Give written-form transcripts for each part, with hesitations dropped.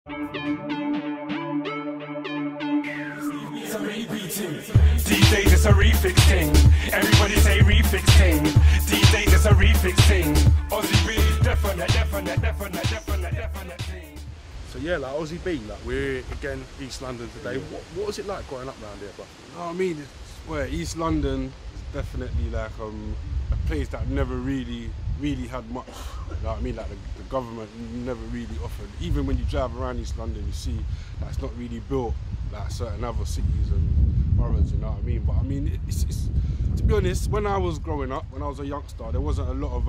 These days it's a refix thing. Everybody say refix thing. These days it's a refix thing. OZZIE B, definite thing. So yeah, like OZZIE B, like we're again East London today. What was it like growing up around here, bro? You know what I mean? Well, East London is definitely like a place that never really had much. You know what I mean? Like the government never really offered. Even when you drive around East London, you see that it's not really built like certain other cities and boroughs. You know what I mean? But I mean, it's to be honest, when I was growing up, when I was a youngster, there wasn't a lot of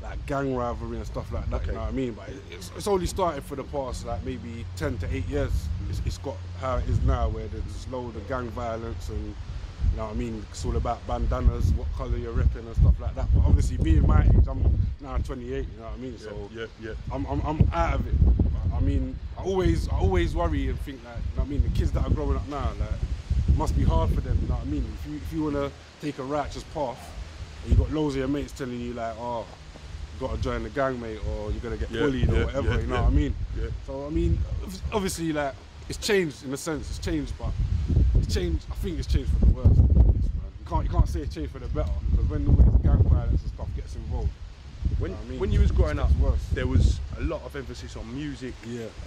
like gang rivalry and stuff like that. Okay. You know what I mean? But it's only started for the past like maybe 10 to 8 years. It's got how it is now, where there's loads of gang violence and, you know what I mean, it's all about bandanas, what colour you're repping and stuff like that. But obviously being my age, I'm now 28, you know what I mean? So yeah. I'm out of it. But, I mean, I always worry and think like, you know what I mean, the kids that are growing up now, like, it must be hard for them, you know what I mean? If you wanna take a righteous path, and you got loads of your mates telling you like, oh, you gotta join the gang, mate, or you're gonna get bullied or whatever, you know what I mean? Yeah. So I mean, obviously like, it's changed in a sense, it's changed, but it's changed, I think it's changed for the worse, to be honest, man. You can't say it's changed for the better, because when all this gang violence and stuff gets involved, when you was growing up, there was a lot of emphasis on music,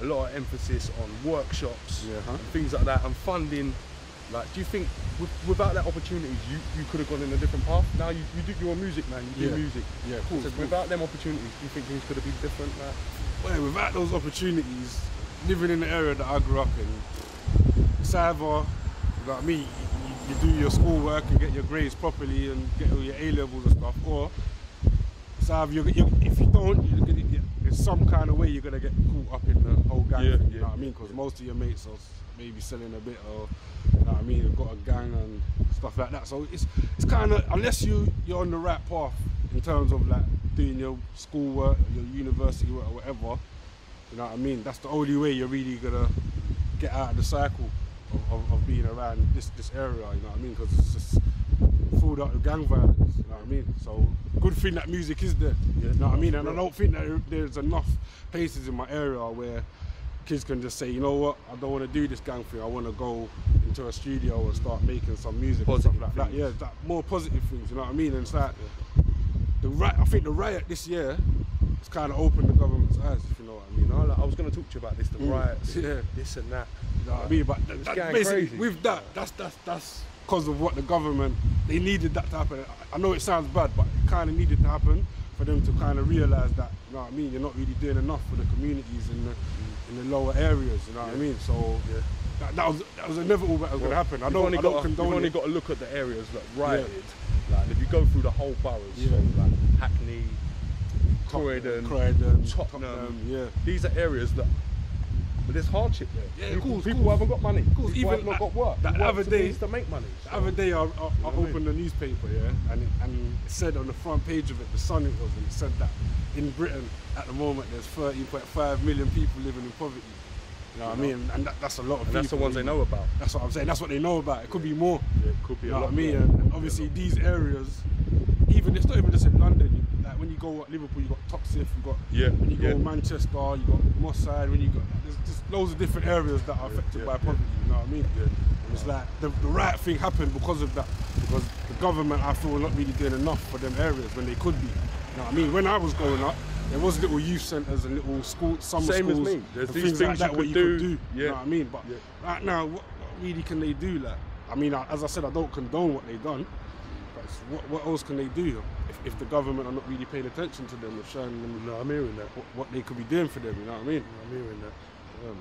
a lot of emphasis on workshops, and things like that, and funding. Like, do you think without that opportunities, you could have gone in a different path? Now you're a music man, you do music. Yeah, cool. So without them opportunities, do you think things could have been different? Like? Well, without those opportunities, living in the area that I grew up in, it's either, you know what I mean, you do your schoolwork and get your grades properly and get all your A-levels and stuff, or it's either if you don't, in some kind of way you're going to get caught up in the whole gang thing, you know what I mean? Because most of your mates are maybe selling a bit, or, you know what I mean, you've got a gang and stuff like that. So it's kind of, unless you're on the right path in terms of like doing your schoolwork, your university work or whatever, you know what I mean, that's the only way you're really gonna get out of the cycle of being around this area, you know what I mean, because it's just filled up with gang violence, you know what I mean. So good thing that music is there, you know what I mean, and I don't think that there's enough places in my area where kids can just say, you know what, I don't want to do this gang thing, I want to go into a studio and start making some music and stuff like that. Yeah, that more positive things, you know what I mean. And it's like I think the riot this year has kind of opened the government's eyes, if you know what I mean. No, like, I was going to talk to you about this, the riots, this and that. You know what I mean? But basically, crazy. With that, that's because of what the government, they needed that to happen. I know it sounds bad, but it kind of needed to happen for them to kind of realise that, you know what I mean, you're not really doing enough for the communities in the lower areas, you know what I mean? So that was inevitable that was going to happen. I don't condone You've only got to look at the areas that rioted. Like, if you go through the whole boroughs, so like Hackney, Croydon, Tottenham, these are areas that, but there's hardship there. Yeah, people haven't got money. People have not got work. The other day, to make money. The other day, I opened the newspaper, and it said on the front page of it, The Sun it was, and it said that in Britain at the moment there's 13.5 million people living in poverty. You know what I mean? And that's a lot of people. That's the ones they know about. That's what I'm saying. That's what they know about. It could be more. Yeah, it could be a lot. You know what I mean? And obviously these areas, it's not even just in London. Like when you go Liverpool, you got Toxteth, you got when you go Manchester, you got Moss Side. When you got there's just loads of different areas that are affected by poverty. You know what I mean? And it's like the right thing happened because of that. Because the government, I feel, not really doing enough for them areas when they could be. You know what I mean? When I was growing up, there was little youth centres and little summer schools. Same as me. There's these things like that you could do. You know what I mean? But right now, what really can they do? Like, I mean, as I said, I don't condone what they've done. But what else can they do if the government are not really paying attention to them and showing them? No, I'm hearing that. What they could be doing for them. You know what I mean? I'm hearing that.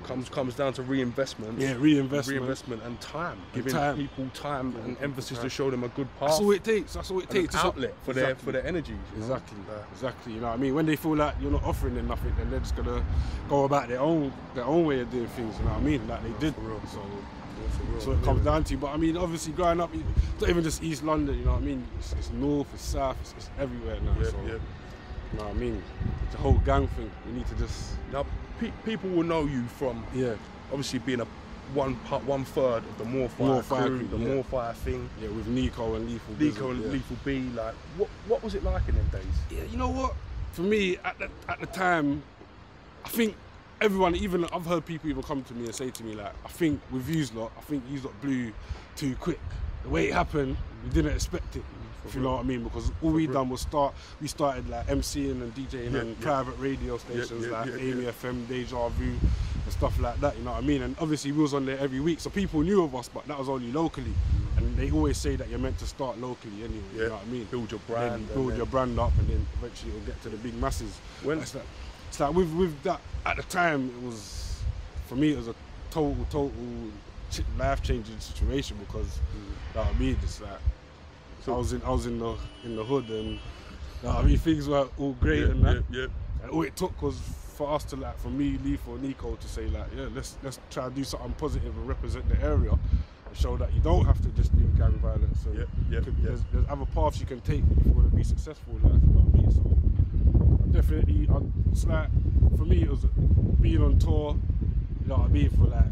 Comes down to reinvestment. Yeah, reinvestment and time. Giving people time and emphasis to show them a good path. That's all it takes. That's all it takes. An outlet for their energy. Exactly. Exactly. You know what I mean? When they feel like you're not offering them nothing, then they're just gonna go about their own way of doing things. You know what I mean? Like they did. So it comes down to. But I mean, obviously, growing up, it's not even just East London. You know what I mean? It's north, it's south, it's everywhere now. You know what I mean? It's a whole gang thing. We need to just. Now, people will know you from obviously being one third of the More Fire crew, the More Fire thing. Yeah, with Nico and Lethal B. Like, what was it like in them days? Yeah, you know what? For me, at the time, I think everyone, even I've heard people even come to me and say to me like, I think with yous lot, blew too quick. The way it happened, we didn't expect it. If you know what I mean, because all we done was we started like MCing and DJing on private radio stations like Amy FM, Deja Vu and stuff like that, you know what I mean? And obviously we was on there every week, so people knew of us, but that was only locally. And they always say that you're meant to start locally anyway, you know what I mean? Build your brand. Build your brand up, and then eventually it'll get to the big masses. It's like with that, at the time, it was, for me, it was a total life-changing situation, because, you know what I mean, it's like, so I was in the hood, and you know what I mean, things were all great and that. And all it took was for us to, like, for me, Leaf or Nico, to say like, yeah, let's try to do something positive and represent the area and show that you don't have to just do gang violence. So there's other paths you can take if you want to be successful in life, you know what I mean? So definitely, it's like, for me, it was being on tour, you know what I mean, for like,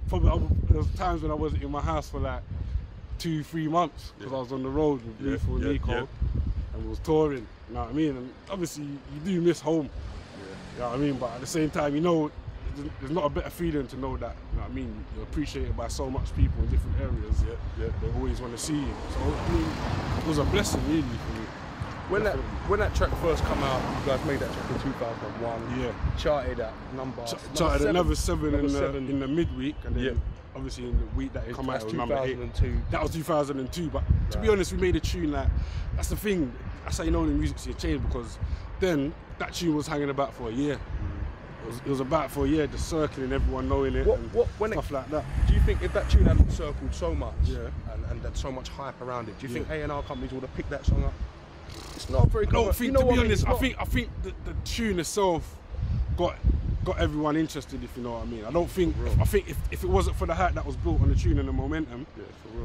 probably there was times when I wasn't in my house for like 2-3 months, because I was on the road with Leaf or Nico and we was touring, you know what I mean? And obviously you do miss home, you know what I mean? But at the same time, you know, there's not a better feeling to know that, you know what I mean, you're appreciated by so much people in different areas. They always want to see you. So I mean, it was a blessing really for me. When that track first came out, you guys made that track in 2001. Charted at charted at number 7 in the midweek, and then obviously in the week that it came out, it was number 8. That was 2002. But to be honest, we made a tune like, that's the thing. That's how you know the music scene changed, because then that tune was hanging about for a year. It was about for a year, just circling, everyone knowing it, stuff like that. Do you think if that tune hadn't circled so much, and there's so much hype around it, do you think A&R companies would have picked that song up? It's not very good. I think, to be honest, I think the tune itself got everyone interested, if you know what I mean. I think if it wasn't for the hype that was built on the tune and the momentum,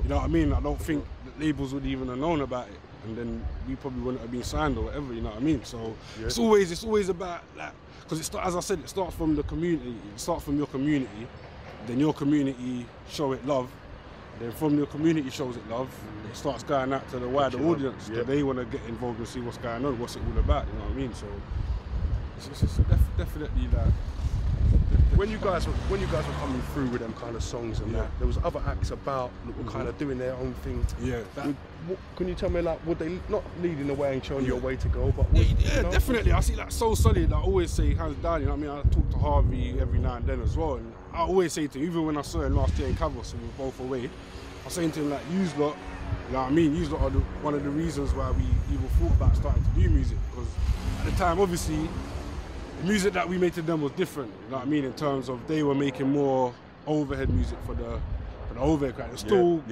you know what I mean, I don't think the labels would even have known about it, and then we probably wouldn't have been signed or whatever, you know what I mean. So it's always about that, because as I said, it starts from the community. It starts from your community, then your community show it love. Then from your community shows it love, it starts going out to the wider audience, so they want to get involved and see what's going on, what's it all about, you know what I mean? So it's definitely that. When you guys were coming through with them kind of songs and that, there was other acts about that were kind of doing their own thing. Can you tell me, like, would they not leading the way and showing you a way to go? But you know? Definitely. I see like So Solid. I always say hands down. You know what I mean? I talk to Harvey every now and then as well, and I always say to him, even when I saw him last year in Cavos and we were both away, I was saying to him like, yous lot, you know what I mean? Yous lot are one of the reasons why we even thought about starting to do music, because at the time, obviously, the music that we made to them was different, you know what I mean, in terms of they were making more overhead music for the overhead crowd. It was still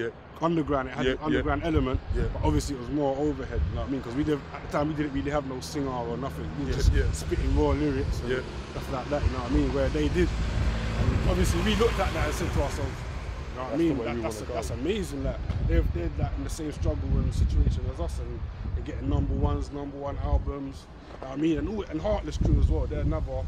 underground, it had an underground element, but obviously it was more overhead, you know what I mean, because at the time we didn't really have no singer or nothing, we were just spitting raw lyrics and stuff like that, you know what I mean, where they did. And obviously we looked at that and said to ourselves, you know what I mean, that's amazing, that they're like in the same struggle and situation as us, and they're getting number one albums, you know what I mean, and Heartless Crew as well, they're another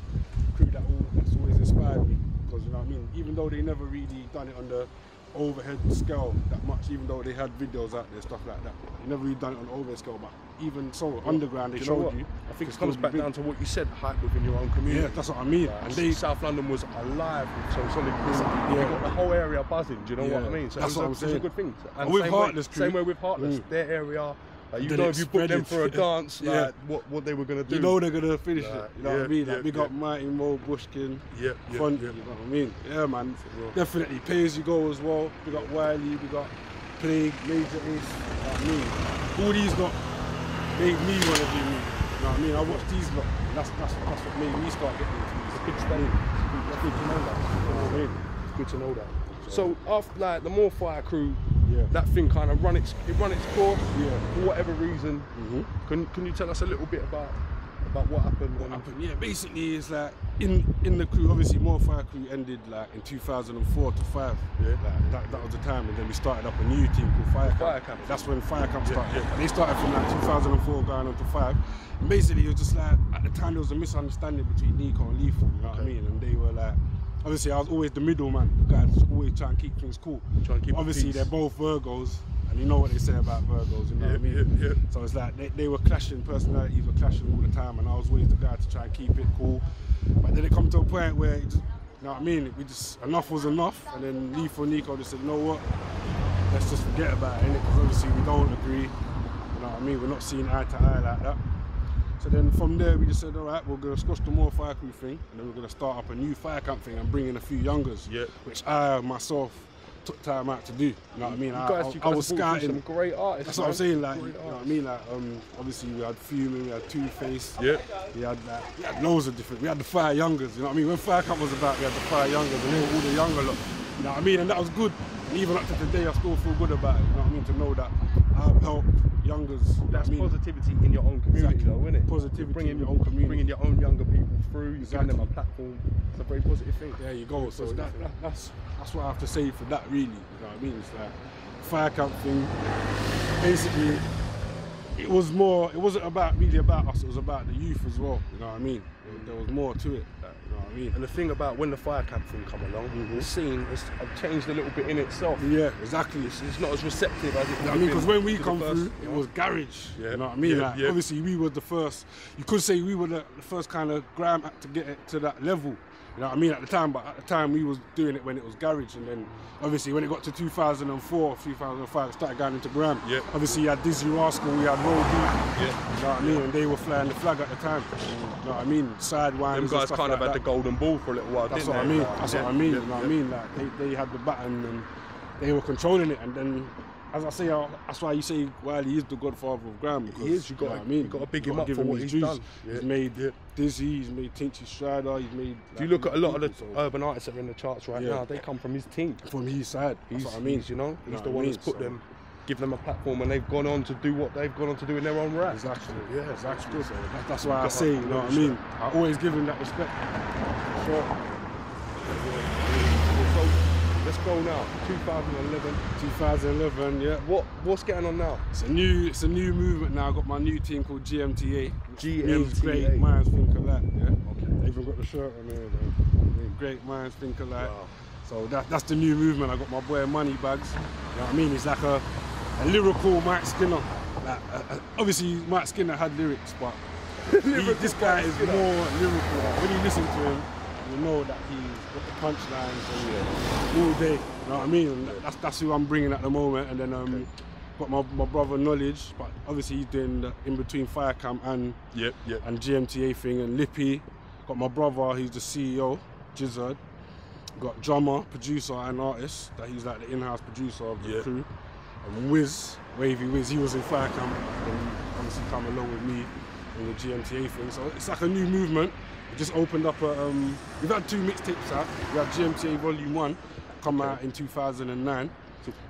crew that's always inspired me, because you know what I mean, even though they never really done it on the overhead scale that much, even though they had videos out there, stuff like that, they never really done it on the overhead scale, but even so, underground they showed you. I think it comes back down to what you said, hype within your own community. Yeah, that's what I mean. And South London was alive with So Solid Crew. They got the whole area buzzing, do you know what I mean? So that's what I'm saying. It's a good thing. And with Heartless Crew, same way with Heartless, their area, you know, if you booked them for a dance, like, what they were going to do. You know they're going to finish it, you know what I mean? Like, big up Mighty Mo, Bushkin, Fun, you know what I mean? Yeah, man, definitely. Pay As You Go as well. Big up Wiley, big up Plague, Major Ace, you know what I mean? All these got made me want to do me, you know what I mean? I watched these lot, and that's what made me start getting into music. It's a big study. It's good to know that. You know what I mean? It's good to know that. So after, like, the More Fire crew, that thing kind of run its course for whatever reason. Can you tell us a little bit about what happened? Yeah, basically it's like in the crew, obviously More Fire crew ended like in 2004 to 5. Like, that was the time, and then we started up a new team called Fire Camp. That's when Fire Camp started. And they started from like 2004 going on to 5. And basically it was just like, at the time there was a misunderstanding between Nico and Lethal, you know what I mean? And they were like, obviously I was always the middleman, the guy that's always trying to keep things cool. Obviously they're both Virgos, and you know what they say about Virgos, you know what I mean? So it's like they were clashing, personalities were clashing all the time, and I was always the guy to try and keep it cool. But then it come to a point where, it just, you know what I mean, enough was enough, and then Lethal Nico just said, you know what, let's just forget about it, innit? Because obviously we don't agree, you know what I mean, we're not seeing eye to eye like that. So then from there we just said, all right, we're going to squash the more fire crew thing, and then we're going to start up a new fire camp thing and bring in a few youngers, which I myself took time out to do. You know what I mean? I was scouting some great artists. That's what I'm saying. Like, you know what I mean? Like, obviously we had Fuming, we had Two-Face. We had loads of different. We had the Fire Youngers. You know what I mean? When Fire Camp was about, we had the Fire Youngers, and they were all the younger lot. You know what I mean? And that was good. And even up to today, I still feel good about it. You know what I mean? To know that I've helped youngers. That's positivity in your own community, though, isn't it? Positivity in your own community. Bringing your own younger people through, you're giving them a platform. It's a very positive thing. There you go. So that's what I have to say for that, really. You know what I mean? It's like fire camp thing. Basically, it wasn't really about us. It was about the youth as well. You know what I mean? There was more to it. You know what I mean? And the thing about when the fire camp thing come along, the scene has changed a little bit in itself. Yeah, exactly. It's not as receptive as it. I mean, because when we come through, it was garage. You know what I mean? Like, obviously, we were the first. You could say we were the first kind of grime act to get it to that level. You know what I mean, at the time, but at the time we was doing it when it was garage, and then obviously when it got to 2004, 2005, it started going into grime. Obviously you had Dizzy Rascal, we had Roll Deep, you know what I mean, and they were flying the flag at the time. You know what I mean, Sidewinders. Them guys kind of had the golden ball for a little while, That's what I mean, that's what I mean, you know what I mean, like they had the baton and they were controlling it, and then as I say, that's why you say Wiley is the godfather of grime. He is, you know what I mean? You got to big him up for what he's done. He's made Dizzy, he's made Tinchy Strider, he's made... If you look at a lot of the urban artists that are in the charts right now, they come from his team. From his side, that's what I mean. You know, he's the one who's put them, give them a platform, and they've gone on to do what they've gone on to do in their own right. Exactly, exactly. So that's why I say, you know what I mean? I always give him that respect. Sure. Let's go now. 2011. 2011, yeah. What's getting on now? It's a new movement now. I got my new team called GMTA. GMTA. Great minds think alike. Yeah. Okay. I even got the shirt on there. Though. Great minds think alike. Wow. So that's the new movement. I got my boy Moneybags. You know what I mean? He's like a lyrical Mike Skinner. Like, obviously Mike Skinner had lyrics, but this guy is more lyrical. When you listen to him, you know that he's got the punchlines all day, you know what I mean? And that's who I'm bringing at the moment. And then got my brother Knowledge, but obviously he's doing the in between Fire Camp and GMTA thing, and Lippy. Got my brother, he's the CEO, Jizzard. Got drummer, producer and artist, that he's like the in-house producer of the crew. And Wiz, Wavy Wiz, he was in Fire Camp and obviously come along with me in the GMTA thing. So it's like a new movement. We just opened up we've had 2 mixtapes out. We had GMTA Volume 1 come out in 2009.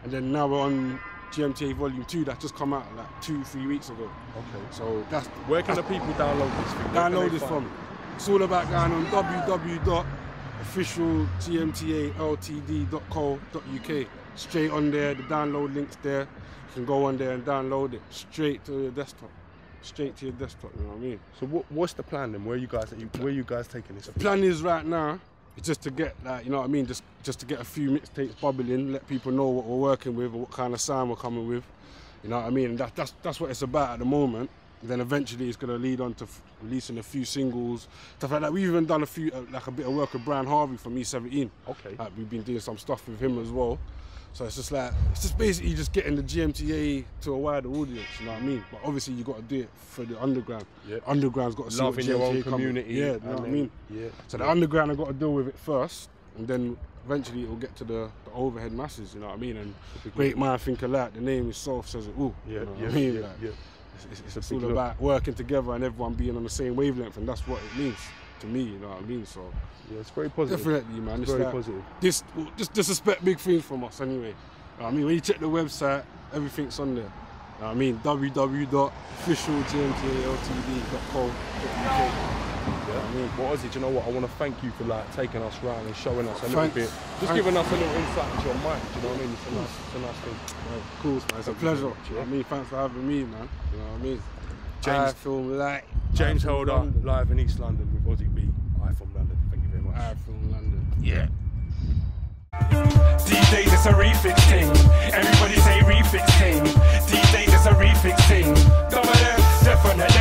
And then now we're on GMTA Volume 2 that just come out like 2-3 weeks ago. Okay. So that's... Where can the people download this thing? Download this from? It's all about going on www.officialgmtaltd.co.uk. Straight on there, the download link's there. You can go on there and download it straight to your desktop. Straight to your desktop, you know what I mean? So what's the plan then? Where are you guys taking this? The plan is right now, it's just to get, like, you know what I mean, just to get a few mixtapes bubbling, let people know what we're working with or what kind of sound we're coming with. You know what I mean? And that's what it's about at the moment. And then eventually it's going to lead on to releasing a few singles, stuff like that. We've even done a few, like a bit of work with Brian Harvey from E17. Okay. Like, we've been doing some stuff with him as well. So it's just basically just getting the GMTA to a wider audience, you know what I mean? But obviously you got to do it for the underground. Underground's got to see love in your own community. Yeah, you know what I mean? So the underground have got to deal with it first, and then eventually it will get to the overhead masses, you know what I mean? And great man think alike, the name itself says it all. You know what I mean? It's all about working together and everyone being on the same wavelength, and that's what it means to me, you know what I mean? So yeah, it's very positive. Definitely, man. It's very positive. Just expect big things from us anyway. You know what I mean? When you check the website, everything's on there. You know what I mean? www.officialgmtaltd.co.uk. Well, Ozzy, do you know what? I want to thank you for like taking us round and showing us a little bit, just giving us a little insight into your mind. Do you know what I mean? It's a nice thing. Of course, man. It's a pleasure. You know what I mean? Thanks for having me, man. You know what I mean? iFILM like James Holder live in East London with OZZIE B. iFILM London. Thank you very much. iFILM London. Yeah. These days it's a refix thing. Everybody say refix thing. These days it's a refix thing. Come on, definite.